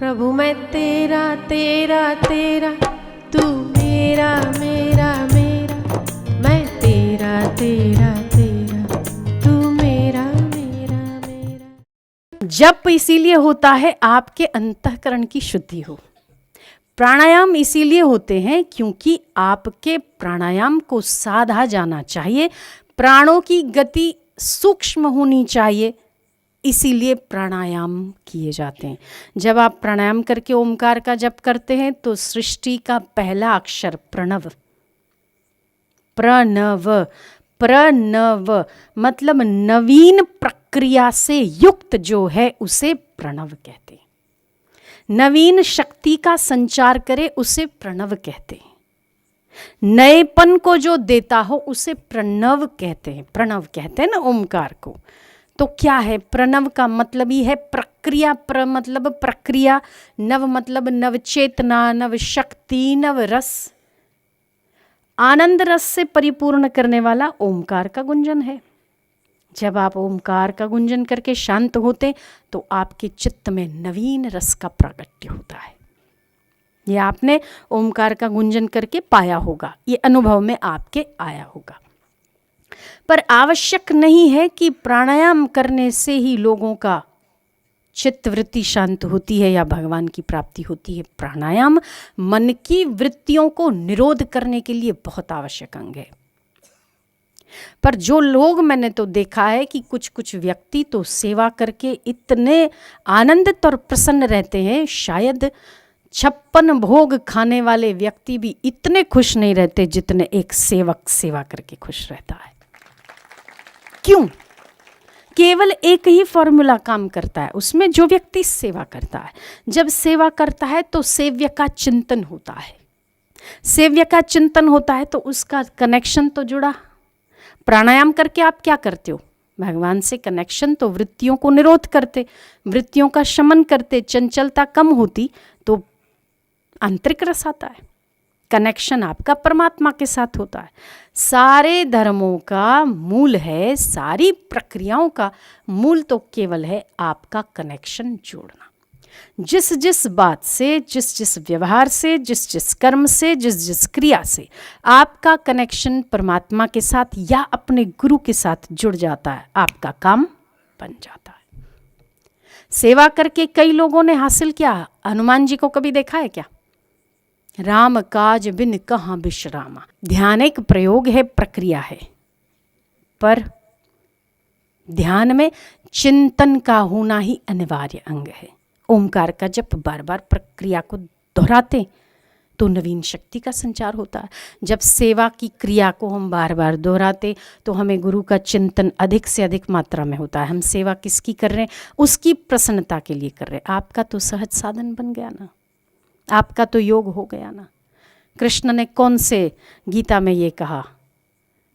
प्रभु मैं तेरा तेरा तेरा, तू मेरा मेरा मेरा, मैं तेरा तेरा तेरा, तू मेरा मेरा मेरा। जप इसीलिए होता है आपके अंतःकरण की शुद्धि हो। प्राणायाम इसीलिए होते हैं क्योंकि आपके प्राणायाम को साधा जाना चाहिए, प्राणों की गति सूक्ष्म होनी चाहिए, इसीलिए प्राणायाम किए जाते हैं। जब आप प्राणायाम करके ओमकार का जप करते हैं तो सृष्टि का पहला अक्षर प्रणव, प्रणव प्रणव मतलब नवीन प्रक्रिया से युक्त जो है उसे प्रणव कहते हैं। नवीन शक्ति का संचार करे उसे प्रणव कहते हैं। नएपन को जो देता हो उसे प्रणव कहते हैं। प्रणव कहते हैं ना ओमकार को। तो क्या है प्रणव का मतलब ही है प्रक्रिया। मतलब प्रक्रिया, नव मतलब नव चेतना, नव शक्ति, नव रस, आनंद रस से परिपूर्ण करने वाला ओमकार का गुंजन है। जब आप ओमकार का गुंजन करके शांत होते तो आपके चित्त में नवीन रस का प्राकट्य होता है। ये आपने ओमकार का गुंजन करके पाया होगा, ये अनुभव में आपके आया होगा। पर आवश्यक नहीं है कि प्राणायाम करने से ही लोगों का चित्त वृत्ति शांत होती है या भगवान की प्राप्ति होती है। प्राणायाम मन की वृत्तियों को निरोध करने के लिए बहुत आवश्यक अंग है। पर जो लोग, मैंने तो देखा है कि कुछ कुछ व्यक्ति तो सेवा करके इतने आनंदित और प्रसन्न रहते हैं, शायद 56 भोग खाने वाले व्यक्ति भी इतने खुश नहीं रहते जितने एक सेवक सेवा करके खुश रहता है। क्यों? केवल एक ही फॉर्मूला काम करता है उसमें, जो व्यक्ति सेवा करता है। जब सेवा करता है तो सेव्य का चिंतन होता है। सेव्य का चिंतन होता है तो उसका कनेक्शन तो जुड़ा। प्राणायाम करके आप क्या करते हो? भगवान से कनेक्शन, तो वृत्तियों को निरोध करते, वृत्तियों का शमन करते, चंचलता कम होती तो आंतरिक रस आता है। कनेक्शन आपका परमात्मा के साथ होता है। सारे धर्मों का मूल है, सारी प्रक्रियाओं का मूल तो केवल है आपका कनेक्शन जोड़ना। जिस जिस बात से, जिस जिस व्यवहार से, जिस जिस कर्म से, जिस जिस क्रिया से आपका कनेक्शन परमात्मा के साथ या अपने गुरु के साथ जुड़ जाता है, आपका काम बन जाता है। सेवा करके कई लोगों ने हासिल किया। हनुमान जी को कभी देखा है क्या? राम काज बिन कहाँ विश्रामा। ध्यान एक प्रयोग है, प्रक्रिया है, पर ध्यान में चिंतन का होना ही अनिवार्य अंग है। ओमकार का जप बार बार प्रक्रिया को दोहराते तो नवीन शक्ति का संचार होता है। जब सेवा की क्रिया को हम बार बार दोहराते तो हमें गुरु का चिंतन अधिक से अधिक मात्रा में होता है। हम सेवा किसकी कर रहे हैं? उसकी प्रसन्नता के लिए कर रहे हैं। आपका तो सहज साधन बन गया ना, आपका तो योग हो गया ना। कृष्ण ने कौन से गीता में ये कहा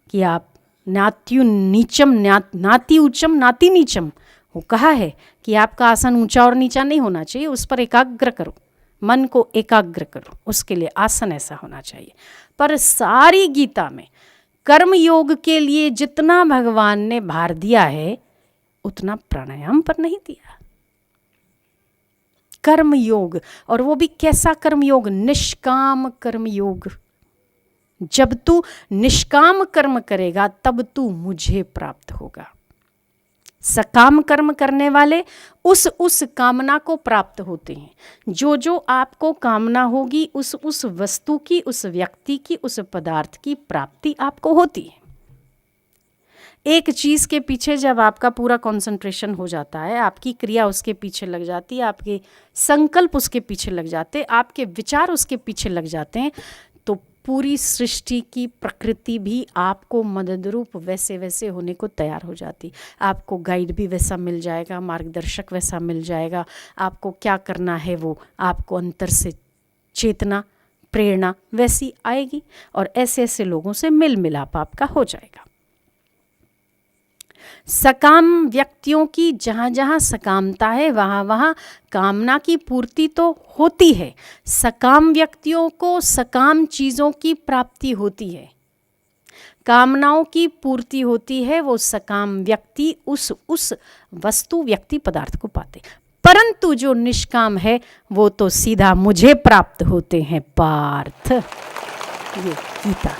कि आप नात्यु नीचम नाति उच्चम नाति नीचम, वो कहा है कि आपका आसन ऊंचा और नीचा नहीं होना चाहिए, उस पर एकाग्र करो, मन को एकाग्र करो, उसके लिए आसन ऐसा होना चाहिए। पर सारी गीता में कर्म योग के लिए जितना भगवान ने भार दिया है उतना प्राणायाम पर नहीं दिया। कर्म योग, और वो भी कैसा कर्म योग? निष्काम कर्म योग। जब तू निष्काम कर्म करेगा तब तू मुझे प्राप्त होगा। सकाम कर्म करने वाले उस कामना को प्राप्त होते हैं। जो आपको कामना होगी उस वस्तु की, उस व्यक्ति की, उस पदार्थ की प्राप्ति आपको होती है। एक चीज़ के पीछे जब आपका पूरा कंसंट्रेशन हो जाता है, आपकी क्रिया उसके पीछे लग जाती है, आपके संकल्प उसके पीछे लग जाते हैं, आपके विचार उसके पीछे लग जाते हैं, तो पूरी सृष्टि की प्रकृति भी आपको मदद रूप वैसे वैसे होने को तैयार हो जाती। आपको गाइड भी वैसा मिल जाएगा, मार्गदर्शक वैसा मिल जाएगा। आपको क्या करना है वो आपको अंतर से चेतना, प्रेरणा वैसी आएगी और ऐसे ऐसे लोगों से मिल मिलाप आपका हो जाएगा। सकाम व्यक्तियों की जहाँ जहाँ सकामता है वहाँ वहाँ कामना की पूर्ति तो होती है। सकाम व्यक्तियों को सकाम चीज़ों की प्राप्ति होती है, कामनाओं की पूर्ति होती है। वो सकाम व्यक्ति उस वस्तु, व्यक्ति, पदार्थ को पाते। परंतु जो निष्काम है वो तो सीधा मुझे प्राप्त होते हैं पार्थ। ये गीता।